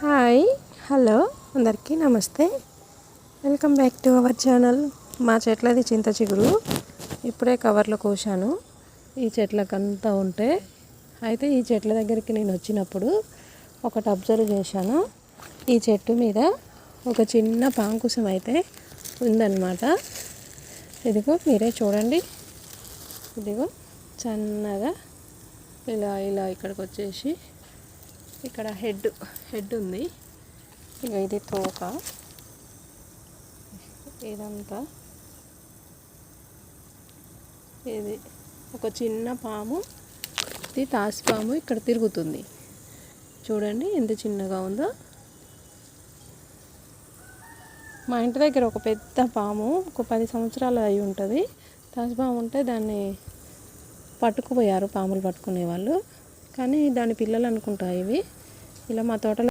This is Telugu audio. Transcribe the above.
హాయ్ హలో అందరికీ నమస్తే. Welcome back to our channel. మా చెట్లది చింత చిగురు ఇప్పుడే కవర్లో కోసాను. ఈ చెట్లకంతా ఉంటే అయితే ఈ చెట్ల దగ్గరికి నేను వచ్చినప్పుడు ఒకటి అబ్జర్వ్ చేశాను. ఈ చెట్టు మీద ఒక చిన్న పాంకుశం అయితే ఉందన్నమాట. ఇదిగో మీరే చూడండి. ఇదిగో సన్నగా ఇలా ఇలా ఇక్కడికి వచ్చేసి ఇక్కడ హెడ్ ఉంది. ఇక ఇది తోక, ఇదంతా ఇది ఒక చిన్న పాము, ఇది తాసిపాము ఇక్కడ తిరుగుతుంది. చూడండి ఎంత చిన్నగా ఉందో. మా ఇంటి దగ్గర ఒక పెద్ద పాము, ఒక 10 సంవత్సరాలు అయి ఉంటుంది. తాసిపాము ఉంటే దాన్ని పట్టుకుపోయారు పాములు పట్టుకునే వాళ్ళు, కానీ దాని పిల్లలు అనుకుంటా ఇవి. ఇలా మా తోటలో